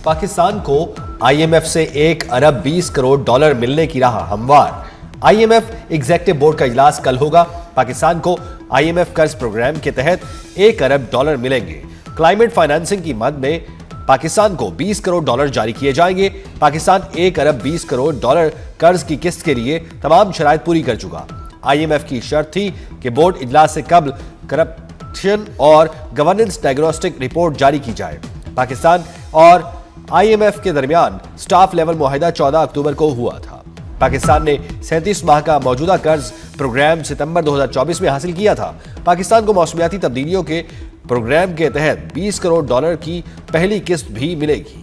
पाकिस्तान को आईएमएफ से 1 अरब 20 करोड़ डॉलर मिलने की राह हमवार। आईएमएफ एग्जीक्यूटिव बोर्ड का इजलास कल होगा। पाकिस्तान को आईएमएफ कर्ज प्रोग्राम के तहत 1 अरब डॉलर मिलेंगे। क्लाइमेट फाइनेंसिंग की मद में पाकिस्तान को 20 करोड़ डॉलर जारी किए जाएंगे। पाकिस्तान 1 अरब 20 करोड़ डॉलर कर्ज की किस्त के लिए तमाम शराइत पूरी कर चुका। आईएमएफ की शर्त थी कि बोर्ड इजलास से कबल करप्शन और गवर्नेंस डायग्नोस्टिक रिपोर्ट जारी की जाए। पाकिस्तान और आईएमएफ के दरमियान स्टाफ लेवल मुआहिदा 14 अक्टूबर को हुआ था। पाकिस्तान ने 37 माह का मौजूदा कर्ज प्रोग्राम सितंबर 2024 में हासिल किया था। पाकिस्तान को मौसमियाती तब्दीलियों के प्रोग्राम के तहत 20 करोड़ डॉलर की पहली किस्त भी मिलेगी।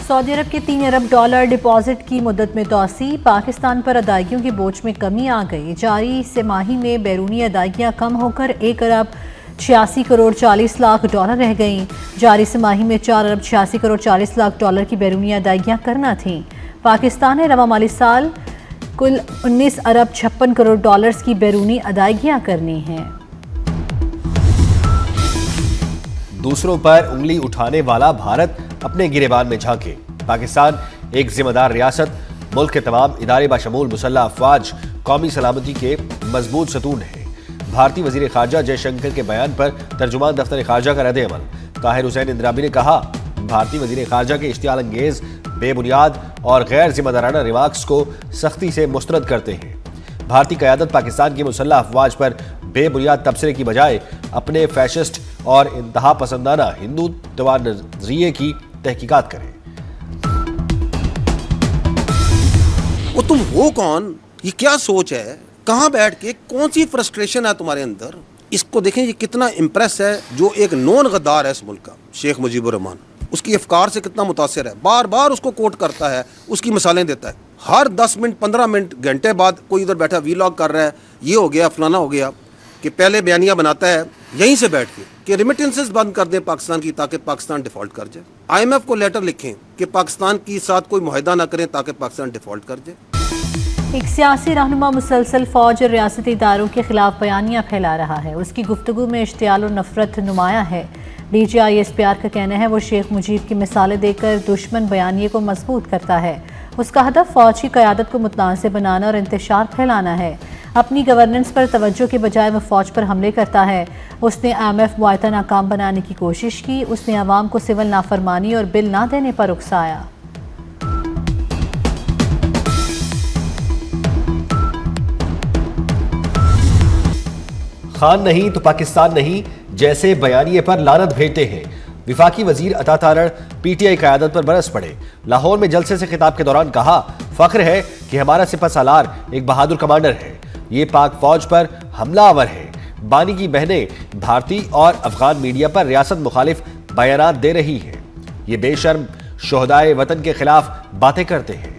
सऊदी अरब के 3 अरब डॉलर डिपॉजिट की मुद्दत में तोसी। पाकिस्तान पर अदायगियों के बोझ में कमी आ गई। जारी तिमाही में बैरूनी अदायगियां कम होकर 1 अरब 86 करोड़ 40 लाख डॉलर रह गईं। जारी तिमाही में 4 अरब 86 करोड़ 40 लाख डॉलर की बैरूनी अदायगियां करना थीं। पाकिस्तान ने रवा माली साल कुल 19 अरब 56 करोड़ डॉलर्स की बैरूनी अदायगियां करनी हैं। दूसरों पर उंगली उठाने वाला भारत अपने गिरेबान में झांके। पाकिस्तान एक जिम्मेदार रियासत, मुल्क के तमाम इदारे बशमूल मुसल्लह अफवाज कौमी सलामती के मजबूत सतून है। भारतीय वजीर खारजा जयशंकर के बयान पर तर्जुमान दफ्तर खारजा का रद्द-ए-अमल। ताहिर हुसैन इंदिराबी ने कहा, भारतीय वजीर खारजा के इश्तियाल अंगेज, बेबुनियाद और गैर जिम्मेदाराना रिमार्क्स को सख्ती से मुस्तरद करते हैं। भारतीय क़यादत पाकिस्तान की मुसल्लह अफवाज पर बेबुनियाद तबसरे की बजाय अपने फैशिस्ट और इंतहा पसंदाना हिंदुत्व नजरिए की तहकीकात करें। वो तुम हो कौन? ये क्या सोच है? कहाँ बैठ के कौन सी फ्रस्ट्रेशन है तुम्हारे अंदर? इसको देखें, ये कितना इम्प्रेस है जो एक नॉन गद्दार है इस मुल्क का, शेख मुजीबुर रहमान। उसकी अफकार से कितना मुतासिर है, बार बार उसको कोट करता है, उसकी मिसालें देता है। हर 10 मिनट 15 मिनट घंटे बाद कोई इधर बैठा वीलॉग कर रहा है, ये हो गया फलाना हो गया, कि पहले बयानियां बनाता है यहीं से बैठ के कि रिमिटेंसेस बंद कर दें पाकिस्तान की ताकि पाकिस्तान डिफॉल्ट कर जाए। आईएमएफ को लेटर लिखें कि पाकिस्तान के साथ कोई मुआहिदा ना करें ताकि पाकिस्तान डिफॉल्ट कर जाए। एक सियासी रहनुमा मुसलसल फौज और रियासती इदारों के खिलाफ बयानियां फैला रहा है। उसकी गुफ्तगू में इश्तियाल और नफरत नुमाया है। DGISPR का कहना है वो शेख मुजीब की मिसालें देकर दुश्मन बयानिए को मजबूत करता है। उसका हदफ फौज की क़यादत को मुतनाज़ बनाना और इंतशार फैलाना है। अपनी गवर्नेंस पर तवज्जो के बजाय वह फौज पर हमले करता है। उसने IMF मुआहदा नाकाम बनाने की कोशिश की। उसने अवाम को सिविल नाफरमानी और बिल ना देने पर उकसाया। खान नहीं तो पाकिस्तान नहीं जैसे बयानिए पर लानत भेजते हैं। विफाकी वजीर अता तारड़ PTI क़यादत पर बरस पड़े। लाहौर में जलसे से खिताब के दौरान कहा, फख्र है कि हमारा सिपह सालार एक बहादुर कमांडर है। ये पाक फौज पर हमलावर है। बानी की बहनें भारतीय और अफगान मीडिया पर रियासत मुखालिफ बयानात दे रही है। ये बेशर्म शोहदाए वतन के खिलाफ बातें करते हैं।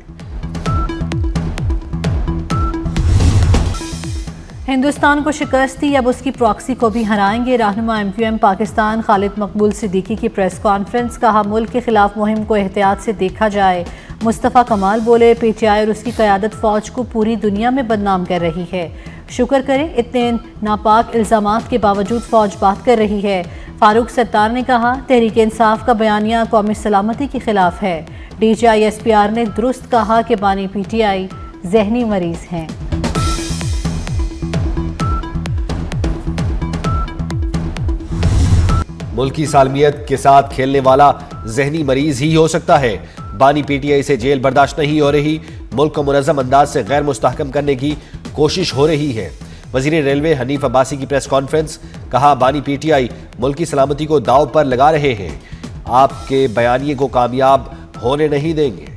हिंदुस्तान को शिकस्त दी, अब उसकी प्रॉक्सी को भी हराएंगे। रहनुमा MQM पाकिस्तान खालिद मकबूल सिद्दीकी की प्रेस कॉन्फ्रेंस। कहा, मुल्क के खिलाफ मुहिम को एहतियात से देखा जाए। मुस्तफ़ा कमाल बोले, PTI और उसकी क़यादत फ़ौज को पूरी दुनिया में बदनाम कर रही है। शुक्र करें इतने नापाक इल्ज़ामात के बावजूद फ़ौज बात कर रही है। फारूक सत्तार ने कहा, तहरीक इंसाफ का बयानिया कौमी सलामती के खिलाफ है। DGISPR ने दुरुस्त कहा कि बानी PTI जहनी मरीज हैं। मुल्क की सालमियत के साथ खेलने वाला जहनी मरीज ही हो सकता है। बानी PTI से जेल बर्दाश्त नहीं हो रही। मुल्क को मुनज़्ज़म अंदाज से गैर मुस्तहकम करने की कोशिश हो रही है। वज़ीर रेलवे हनीफ अब्बासी की प्रेस कॉन्फ्रेंस। कहा, बानी PTI मुल्क की सलामती को दाव पर लगा रहे हैं। आपके बयानिए को कामयाब होने नहीं देंगे।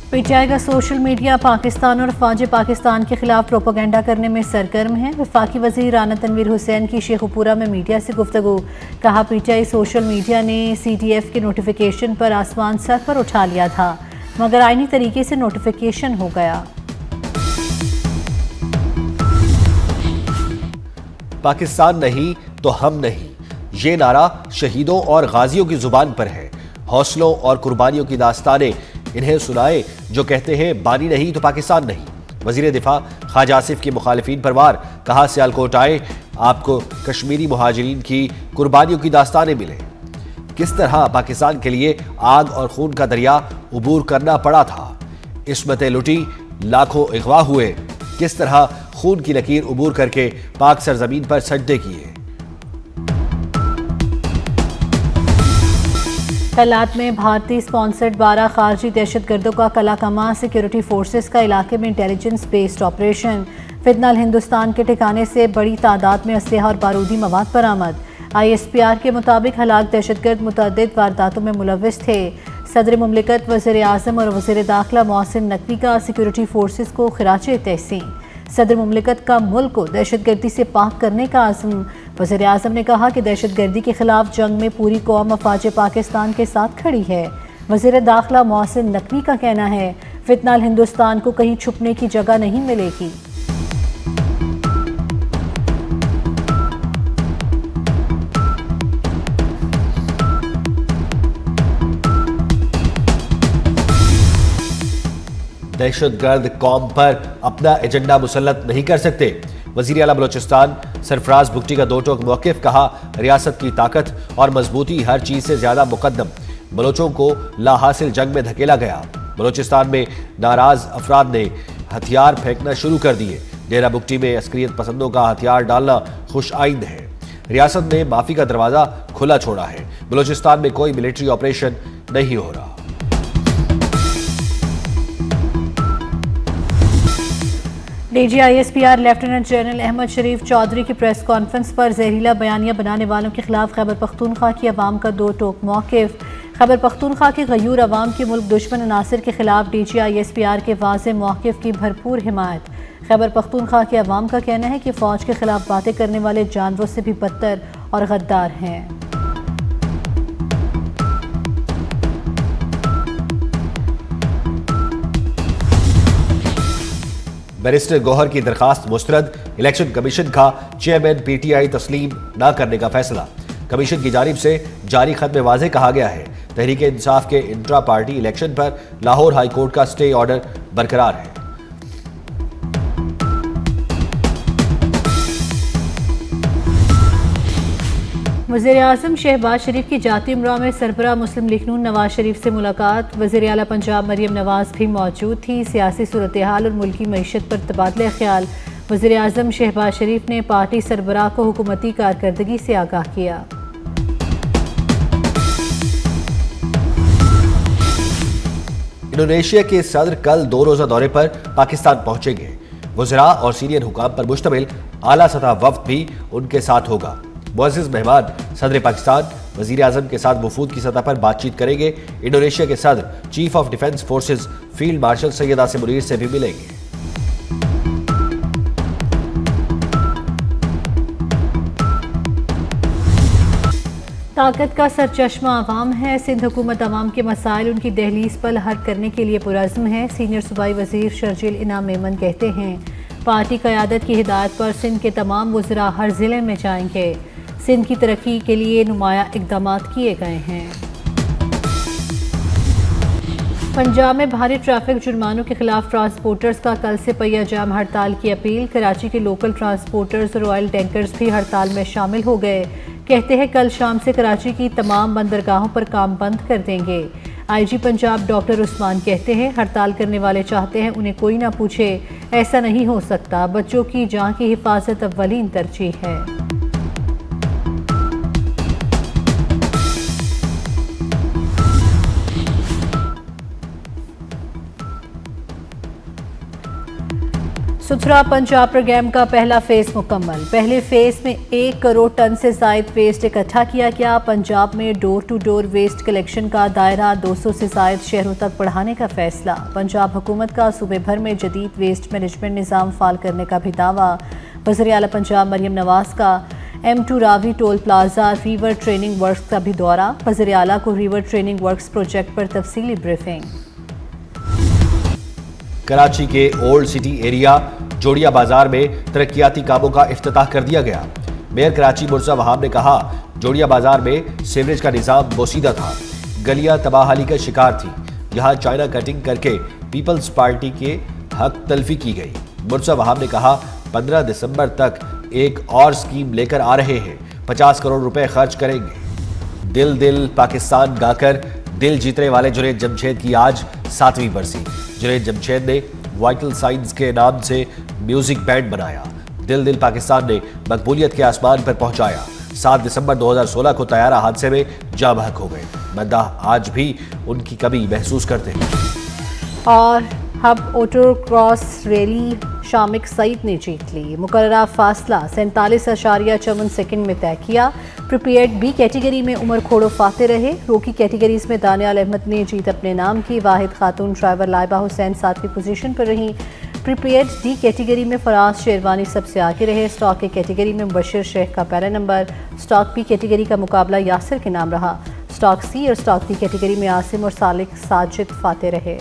PTI का सोशल मीडिया पाकिस्तान और फौज पाकिस्तान के खिलाफ प्रोपेगेंडा करने में सरगर्म है। वफाकी वज़ीर राना तनवीर हुसैन की शेखुपुरा में मीडिया से गुफ्तगू। कहा, PTI सोशल मीडिया ने CTF के नोटिफिकेशन पर आसमान सर पर उठा लिया था, मगर आईनी तरीके से नोटिफिकेशन हो गया। पाकिस्तान नहीं तो हम नहीं, ये नारा शहीदों और गाजियों की जुबान पर है। हौसलों और कुर्बानियों की दास्तानें इन्हें सुनाए जो कहते हैं बानी नहीं तो पाकिस्तान नहीं। वजीर दिफा ख्वाजा आसिफ की मुखालिफिन पर वार, कहा सियालकोट आए आपको कश्मीरी मुहाजिरीन की कुर्बानियों की दास्तानें मिले। किस तरह पाकिस्तान के लिए आग और खून का दरिया उबूर करना पड़ा था, इस्मतें लुटी, लाखों अगवा हुए, किस तरह खून की लकीर उबूर करके पाक सरजमीन पर सजदे किए। कलात में भारतीय स्पॉन्सर्ड 12 खारजी दहशतगर्दों का कलाकमा सिक्योरिटी फोर्सेस का इलाके में इंटेलिजेंस बेस्ड ऑपरेशन। फिलहाल हिंदुस्तान के ठिकाने से बड़ी तादाद में असलहा और बारूदी मवाद बरामद। ISPR के मुताबिक हलाक दहशतगर्द मुतअद्दिद वारदातों में मुलव्विस थे। सदर मुमलिकत वज़ीर आज़म और वज़ीर दाखिला मोहसिन नकवी का सिक्योरिटी फोर्सेस को खिराज तहसीन। सदर मुमलिकत का मुल्क को दहशतगर्दी से पाक करने का आज़म। वज़ीर आज़म ने कहा कि दहशतगर्दी के खिलाफ जंग में पूरी कौम अफवाज पाकिस्तान के साथ खड़ी है। वज़ीर दाखिला मोहसिन नकवी का कहना है फिलहाल हिंदुस्तान को कहीं छुपने की जगह नहीं मिलेगी। दहशतगर्द कौम पर अपना एजेंडा मुसल्लत नहीं कर सकते। वज़ीर आला बलोचिस्तान सरफराज भुगटी का दो टोक मौक़िफ़, कहा रियासत की ताकत और मजबूती हर चीज़ से ज़्यादा मुकद्दम। बलोचों को लाहासिल जंग में धकेला गया। बलोचिस्तान में नाराज अफराद ने हथियार फेंकना शुरू कर दिए। डेरा बुगटी में अस्करियत पसंदों का हथियार डालना खुश आइंद है। रियासत ने माफ़ी का दरवाज़ा खुला छोड़ा है। बलोचिस्तान में कोई मिलिट्री ऑपरेशन नहीं हो रहा। DG ISPR lieutenant general Ahmed Sharif Chaudhry की प्रेस कॉन्फ्रेंस पर जहरीला बयानिया बनाने वालों के खिलाफ खैबर पख्तूनख्वा की अवाम का दो टोक मौक़िफ़। खैबर पख्तूनख्वा के गयूर अवाम की मुल्क दुश्मन अनासिर के खिलाफ DG ISPR के वाज़े मौक़िफ़ की भरपूर हिमायत। खैबर पख्तूनख्वा के अवाम का कहना है कि फ़ौज के खिलाफ बातें करने वाले जानवरों से भी बदतर और गद्दार हैं। बैरिस्टर गौहर की दरखास्त मुस्तरद। इलेक्शन कमीशन का चेयरमैन PTI तस्लीम न करने का फैसला। कमीशन की जानिब से जारी खत में वाज़ेह कहा गया है तहरीक इंसाफ के इंट्रा पार्टी इलेक्शन पर लाहौर हाई कोर्ट का स्टे ऑर्डर बरकरार है। वज़ीर आज़म शहबाज शरीफ की जाती उमरा में सरबराह मुस्लिम लीग नून नवाज शरीफ से मुलाकात। वज़ीर आला पंजाब मरियम नवाज भी मौजूद थी। सियासी सूरत हाल और मुल्की मईशत पर तबादला ख्याल। वज़ीर आज़म शहबाज शरीफ ने पार्टी सरबराह को हुकूमती कारकर्दगी से आगाह किया। इंडोनेशिया के सदर कल 2 रोज़ा दौरे पर पाकिस्तान पहुंचेंगे। वज़रा और सीनियर हुकाम पर मुश्तमिल आला सतह वफ्द भी उनके साथ होगा। मुअज़्ज़िज़ मेहमान सदर पाकिस्तान वज़ीर आज़म के साथ वफूद की सतह पर बातचीत करेंगे। इंडोनेशिया के सदर chief of defence forces field marshal Syed Asim Munir से भी मिलेंगे। ताकत का सरचश्मा आवाम है। सिंध हुकूमत आवाम के मसाइल उनकी दहलीज पर हल करने के लिए पुरज़्म है। सीनियर सूबाई वज़ीर शर्जील इनाम मेमन कहते हैं पार्टी क़यादत की हिदायत पर सिंध के तमाम वज़रा हर ज़िले में जाएंगे। सिंध की तरक्की के लिए नुमाया इक़दाम किए गए हैं। पंजाब में भारी ट्रैफिक जुर्मानों के खिलाफ ट्रांसपोर्टर्स का कल से पहिया जाम हड़ताल की अपील। कराची के लोकल ट्रांसपोर्टर्स और ऑयल टैंकर्स भी हड़ताल में शामिल हो गए। कहते हैं कल शाम से कराची की तमाम बंदरगाहों पर काम बंद कर देंगे। IG पंजाब डॉक्टर उस्मान कहते हैं हड़ताल करने वाले चाहते हैं उन्हें कोई ना पूछे, ऐसा नहीं हो सकता। बच्चों की जान की हिफाजत अव्वलीन तरजीह है। सुथरा पंजाब प्रोग्राम का पहला फेज मुकम्मल। पहले फेज में 1 करोड़ टन से जायद वेस्ट इकट्ठा किया गया। पंजाब में door to door waste collection का दायरा 200 से जायद शहरों तक बढ़ाने का फैसला। पंजाब हुकूमत का सूबे भर में जदीद वेस्ट मैनेजमेंट निज़ाम फाल करने का भी दावा। वज़ीर आला पंजाब मरियम नवाज का M2 Ravi toll plaza river training works का भी दौरा। वज़ीर आला को रिवर ट्रेनिंग वर्क्स प्रोजेक्ट पर तफसीली ब्रीफिंग। कराची के ओल्ड सिटी एरिया जोड़िया बाजार में तरक्याती कामों का इफ्तिताह कर दिया गया। मेयर कराची मुर्जा वहाब ने कहा जोड़िया बाजार में सीवरेज का निज़ाम बोसीदा था, गलियां तबाहाली का शिकार थी। यहाँ चाइना कटिंग करके पीपल्स पार्टी के हक तलफी की गई। मुर्तज़ा वहाब ने कहा 15 दिसंबर तक एक और स्कीम लेकर आ रहे हैं, 50 करोड़ रुपए खर्च करेंगे। दिल दिल पाकिस्तान गाकर दिल जीतने वाले जुनैद जमशेद की आज 7वीं बरसी। जुनैद जमशेद ने वाइटल साइंस के नाम से म्यूजिक बैंड बनाया। दिल दिल पाकिस्तान ने मकबूलियत के आसमान पर पहुंचाया। 7 दिसंबर 2016 को तैयारा हादसे में जाँ बहक हो गए। मद्दाह आज भी उनकी कमी महसूस करते हैं। और hub autocross rally Shamik Saeed ने जीत ली। मुकर्ररा फासला 47.54 सेकंड में तय किया। प्रिपेयर्ड बी कैटेगरी में उमर खोड़ो फाते रहे। रोकी कैटेगरीज में दानियाल अहमद ने जीत अपने नाम की। वाहिद खातून ड्राइवर लाइबा हुसैन 7वीं पोजीशन पर रहीं। प्रिपेयर्ड डी कैटेगरी में फराज शेरवानी सबसे आगे रहे। स्टॉक ए कैटेगरी में मुबशिर शेख का पहला नंबर। स्टॉक बी कैटेगरी का मुकाबला यासिर के नाम रहा। स्टॉक सी और स्टॉक डी कैटेगरी में आसिम और सालिक साजिद फाते रहे।